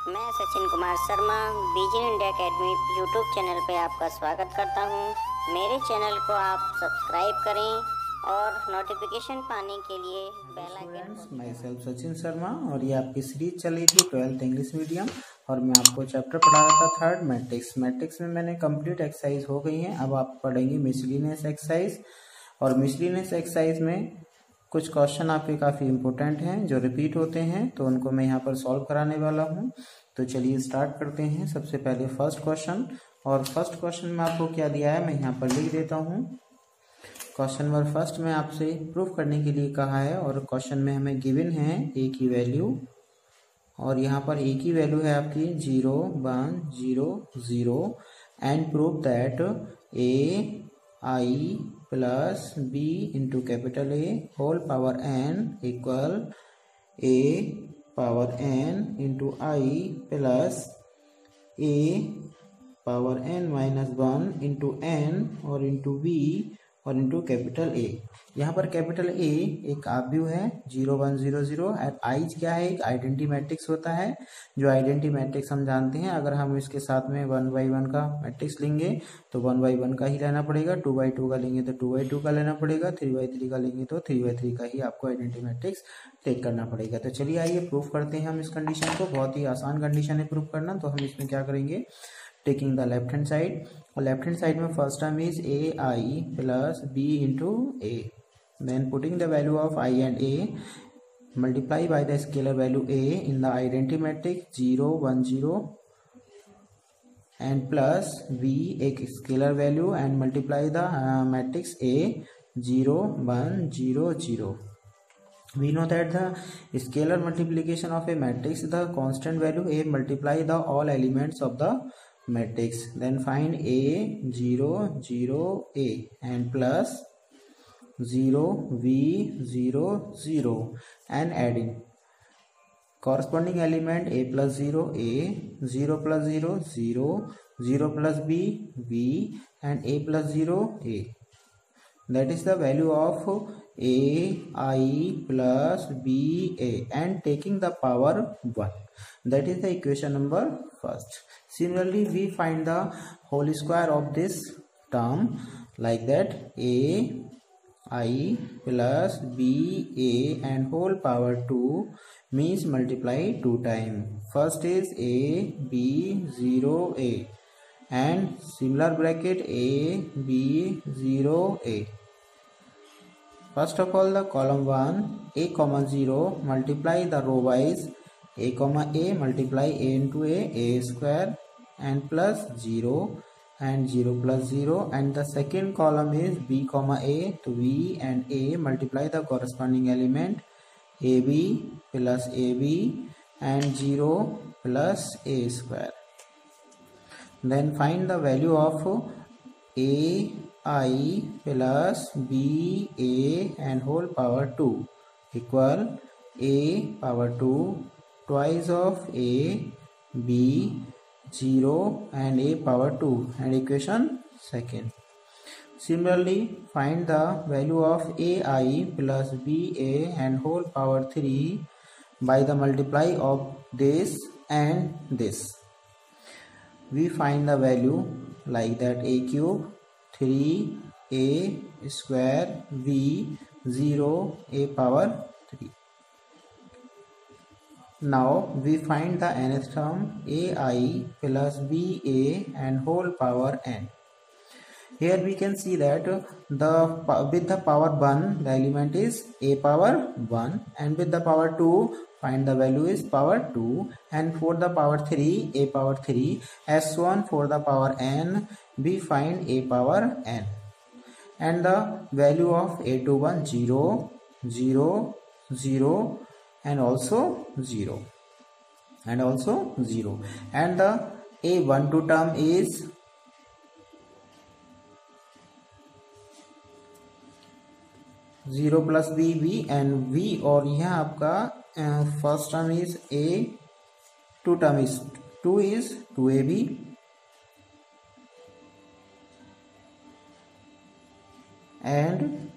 मैं Sachin Kumar Sharma vision India academy YouTube channel पर आपका स्वागत करता हूं। मेरे चैनल को आप सब्सक्राइब करें और नोटिफिकेशन पाने के लिए bell icon. Myself Sachin Sharma और ये आपकी सीरीज चल रही थी 12th इंग्लिश मीडियम और मैं आपको चैप्टर पढ़ा रहा था थर्ड मैट्रिक्स। मैट्रिक्स में मैंने कंप्लीट एक्सरसाइज हो गई हैं। अब आप पढ़ेंगे मिसलिनियस एक्सरसाइज और मिसलिनियस एक्सरसाइज में कुछ क्वेश्चन आपके काफ़ी इंपॉर्टेंट हैं जो रिपीट होते हैं, तो उनको मैं यहाँ पर सॉल्व कराने वाला हूँ। तो चलिए स्टार्ट करते हैं। सबसे पहले फर्स्ट क्वेश्चन, और फर्स्ट क्वेश्चन में आपको क्या दिया है मैं यहाँ पर लिख देता हूँ। क्वेश्चन नंबर फर्स्ट में आपसे प्रूफ करने के लिए कहा है और क्वेश्चन में हमें गिवन है ए की वैल्यू, और यहाँ पर ए की वैल्यू है आपकी 0 1 0 0 and proof that A I plus B into capital A whole power N equal A power N into I plus A power N minus 1 into N और इंटू बी और इंटू कैपिटल ए। यहाँ पर capital A एक आव्यूह है 0 1 0 0 and I क्या है, एक आइडेंटिटी मैट्रिक्स होता है। जो आइडेंटिटी मैट्रिक्स हम जानते हैं, अगर हम इसके साथ में 1 by 1 का मैट्रिक्स लेंगे तो 1 by 1 का ही लेना पड़ेगा, 2 by 2 का लेंगे तो 2 by 2 का लेना पड़ेगा, 3 by 3 का लेंगे तो 3 by 3 का ही आपको आइडेंटिटी मैट्रिक्स टेक करना पड़ेगा। तो चलिए आइए प्रूफ करते हैं हम इस कंडीशन को। बहुत ही आसान कंडीशन है प्रूफ करना। तो हम इसमें क्या करेंगे, taking the left hand side, और लेफ्ट हैंड साइड में first term is A I plus B into A, then putting the value of I and A multiply by the scalar value A in the identity matrix 0 1 0 and plus B एक scalar value and multiply the matrix A 0 1 0 0. We know that the scalar multiplication of a matrix the constant value A multiply the all elements of the matrix. Then find A 0 0 A and plus 0 v 0 0 and adding corresponding element a plus 0 a 0 plus 0 0 0 plus b b and a plus 0 a. That is the value of a I plus b a and taking the power 1. That is the equation number first. Similarly we find the whole square of this term like that a I plus b a and whole power 2 means multiply 2 times. First is a b 0 a and similar bracket a b 0 a. First of all the column 1 a comma 0 multiply the row wise a comma a multiply a into a square and plus 0 and 0 plus 0, and the second column is b comma a, to b and a multiply the corresponding element ab plus ab and 0 plus a square. Then find the value of a I plus b a and whole power 2 equal a power 2 twice of a b 0 and a power 2 and equation second. Similarly find the value of ai plus ba and whole power 3 by the multiply of this and this. We find the value like that a cube 3 a square v 0 a power 3. Now we find the nth term ai plus ba and whole power n. Here we can see that with the power 1 the element is a power 1, and with the power 2 find the value is power 2, and for the power 3 a power 3, as so on for the power n we find a power n, and the value of a21 0 0 0 and also 0 and also 0, and the a12 term is 0 plus b v and v, और यहाँ आपका first term is a, two term is 2 is 2ab and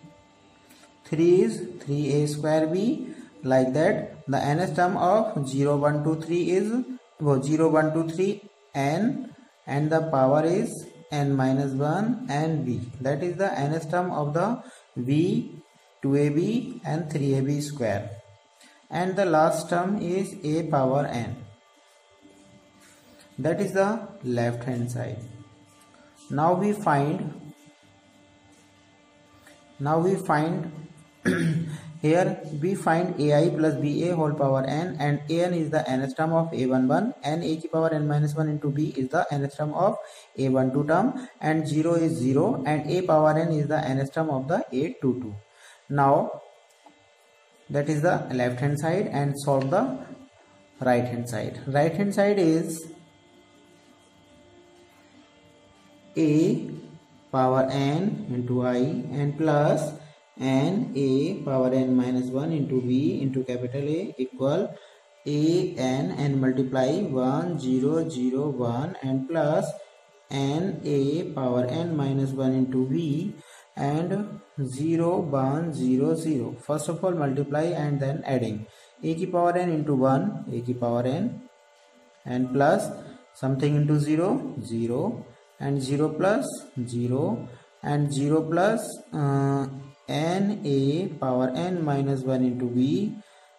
3 is 3a square b. Like that the nth term of 0 1 2 3 is वो 0 1 2 3 n and the power is n minus 1 and b, that is the nth term of the v 2ab and 3ab square, and the last term is a power n, that is the left hand side. Now we find here we find ai plus ba whole power n, and an is the nth term of a11, and a की power n minus 1 into b is the nth term of a12 term, and 0 is 0, and a power n is the nth term of the a22. Now that is the left hand side, and solve the right hand side. Right hand side is a power n into I and plus n a power n minus 1 into b into capital A equal a n, and multiply 1 0 0 1 and plus n a power n minus 1 into b and 0 1 0 0. First of all multiply and then adding a की power n into 1 a की power n and plus something into 0 0 and 0 plus 0 and 0 plus n a power n minus 1 into b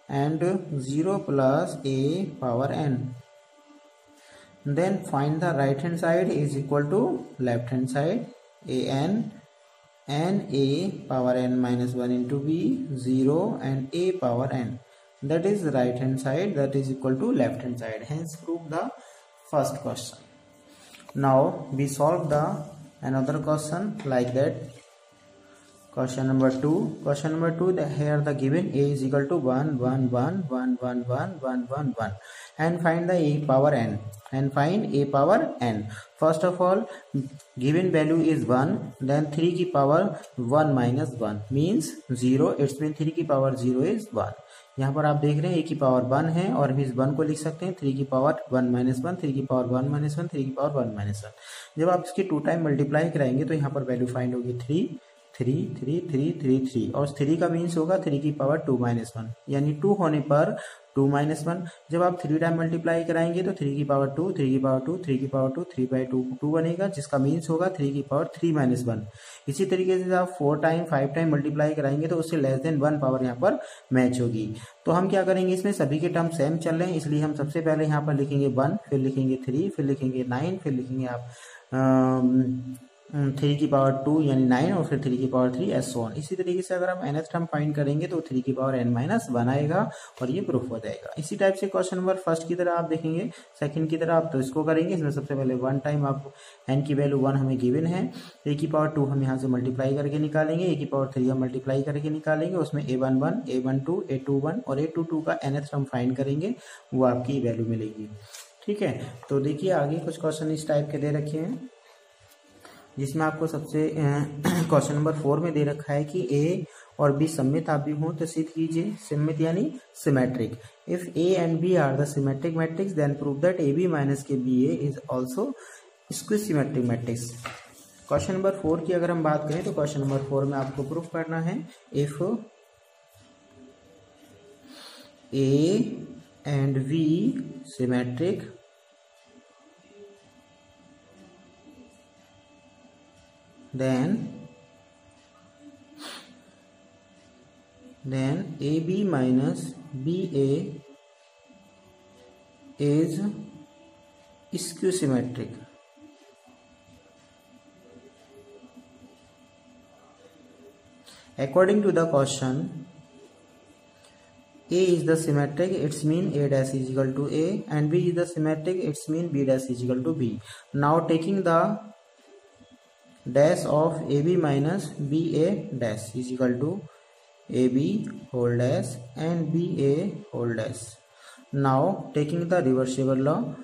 and 0 plus a power n. Then find the right hand side is equal to left hand side, a n a power n minus 1 into b 0 and a power n, that is right hand side, that is equal to left hand side. Hence prove the first question. Now we solve the another question like that. Question number 2. Question number 2, here the given a is equal to 1 1 1 1 1 1 1 1 1 and find the a power n, and find a power n. First of all given value is 1, then 3 की power 1 minus 1 means 0, it means 3 की power 0 is 1. यहाँ पर आप देख रहे हैं a की power 1 है, और हम इस 1 को लिख सकते हैं 3 की पावर 1 minus 1, 3 की पावर 1 minus 1, 3 की पावर 1 minus 1. जब आप इसकी 2 टाइम मल्टीप्लाई कराएंगे तो यहाँ पर वैल्यू फाइंड होगी 3 3 3 3 3 3, और 3 का मीन्स होगा 3 की पावर 2 minus 1, यानी 2 होने पर 2 minus 1. जब आप 3 टाइम मल्टीप्लाई कराएंगे तो 3 की पावर 2 3 की पावर 2 3 की पावर 2 3 by 2 2 बनेगा, जिसका मीन्स होगा 3 की पावर 3 minus 1. इसी तरीके से आप 4 टाइम 5 टाइम मल्टीप्लाई कराएंगे तो उससे लेस देन 1 पावर यहाँ पर मैच होगी. तो हम क्या करेंगे, इसमें सभी के टर्म सेम चल रहे हैं, इसलिए हम सबसे पहले यहाँ पर लिखेंगे 1, फिर लिखेंगे 3, फिर लिखेंगे 9, फिर लिखेंगे आप 3 की पावर 2 यानी 9, और फिर 3 की पावर 3 एस ऑन. इसी तरीके से अगर हम nth टर्म फाइंड करेंगे तो 3 की पावर n माइनस 1 आएगा, और ये प्रूफ हो जाएगा. इसी टाइप से क्वेश्चन नंबर फर्स्ट की तरह आप देखेंगे, सेकंड की तरह आप तो इसको करेंगे. इसमें सबसे पहले 1 टाइम आप n की वैल्यू 1 हमें गिवन है, a की पावर 2 हम यहाँ से मल्टीप्लाई करके निकालेंगे, a की पावर 3 हम मल्टीप्लाई करके निकालेंगे, उसमें a11 a12 a21 और a22 का nth टर्म फाइंड करेंगे, वो आपकी वैल्यू मिलेगी. ठीक है, तो देखिए आगे कुछ क्वेश्चन इस टाइप के दे रखे हैं, जिसमें आपको सबसे क्वेश्चन नंबर 4 में दे रखा है कि a और b सममित आव्य हों तो सिद्ध कीजिए. सममित यानी symmetric. If a and b are the symmetric matrix then prove that ab minus के ba is also square symmetric matrix. Question number 4 की अगर हम बात करें तो क्वेश्चन नंबर 4 में आपको प्रूफ करना है if a and b symmetric then AB minus BA is skew symmetric. According to the question, A is the symmetric, its mean A dash is equal to A, and B is the symmetric, its mean B dash is equal to B. Now taking the dash of AB minus BA dash is equal to AB whole dash and BA whole dash. Now taking the reversible law,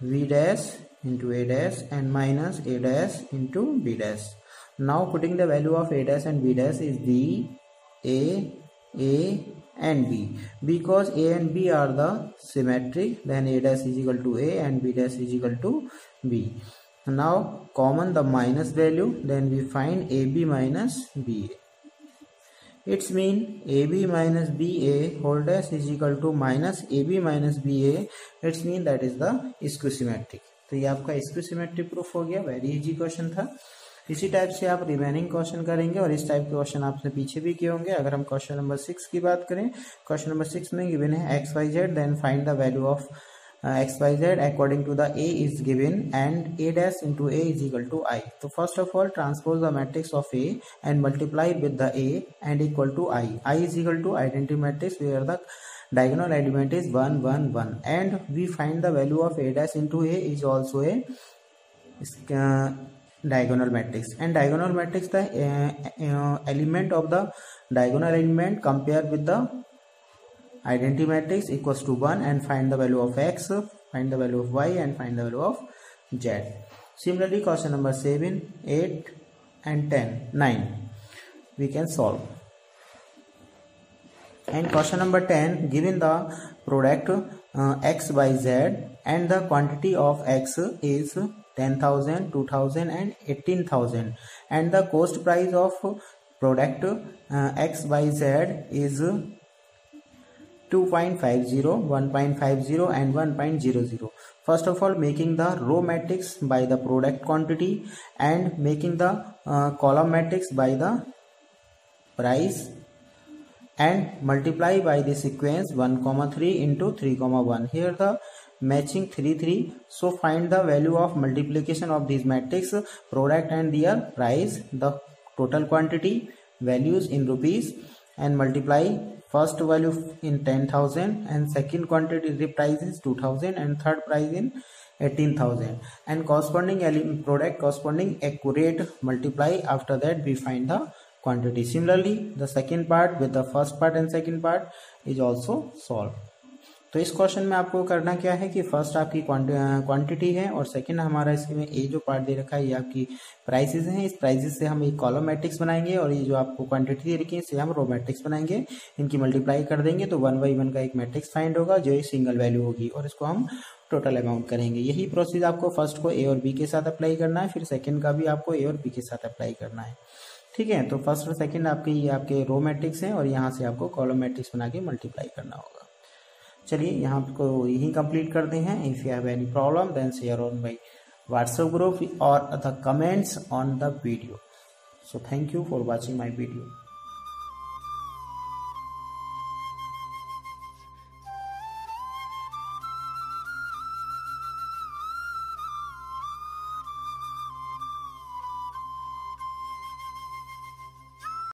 V dash into A dash and minus A dash into B dash. Now putting the value of A dash and B dash is B, A and B. Because A and B are the symmetric, then A dash is equal to A and B dash is equal to B. Now common the minus value, then we find AB minus BA. It's mean AB minus BA whole dash is equal to minus AB minus BA. It's mean that is the skew symmetric. तो ये आपका skew symmetric proof हो गया. Very easy question था. इसी type से आप remaining question करेंगे और इस टाइप के क्वेश्चन आपसे पीछे भी किए होंगे. अगर हम क्वेश्चन नंबर 6 की बात करें, क्वेश्चन नंबर 6 में गिवन है XYZ, then find the value of XYZ according to the A is given and A dash into A is equal to I. So first of all transpose the matrix of A and multiply with the A and equal to I. I is equal to identity matrix where the diagonal element is 1 1 1 and we find the value of A dash into A is also a diagonal matrix, and diagonal matrix the element of the diagonal element compare with the identity matrix equals to 1 and find the value of X, find the value of Y and find the value of Z. Similarly question number 7, 8 and 10, 9 we can solve. And question number 10, given the product X by Z and the quantity of X is 10,000, 2,000 and 18,000 and the cost price of product X by Z is 2.50, 1.50 and 1.00. First of all, making the row matrix by the product quantity and making the column matrix by the price and multiply by the sequence 1, 3 into 3, 1. Here the matching 3, 3. So find the value of multiplication of these matrix, product and their price, the total quantity, values in rupees, and multiply first value in 10,000 and second quantity the price is 2,000 and third price in 18,000 and corresponding product corresponding accurate multiply. After that we find the quantity. Similarly the second part with the first part and second part is also solved. तो इस question में आपको करना क्या है कि first आपकी quantity है और सेकंड हमारा इसमें ए जो पार्ट दे रखा है ये आपकी प्राइसेस हैं. इस प्राइसेस से हम एक कॉलम मैट्रिक्स बनाएंगे और ये जो आपको क्वांटिटी दे रखी है इससे हम रो मैट्रिक्स बनाएंगे. इनकी मल्टीप्लाई कर देंगे तो 1 by 1 का एक मैट्रिक्स फाइंड होगा जो एक सिंगल वैल्यू होगी और इसको हम टोटल अमाउंट करेंगे. यही प्रोसेस आपको फर्स्ट को ए और बी के साथ अप्लाई करना है, फिर सेकेंड का भी आपको ए और बी के साथ अप्लाई करना है. ठीक है, तो फर्स्ट और सेकेंड आपके रो मैट्रिक्स हैं और यहाँ से आपको कॉलम मैट्रिक्स बना के मल्टीप्लाई करना होगा. चलिए यहाँ को यही कंप्लीट करते हैं. If you have any problem then share on my WhatsApp group और the comments on the video. So thank you for watching my video.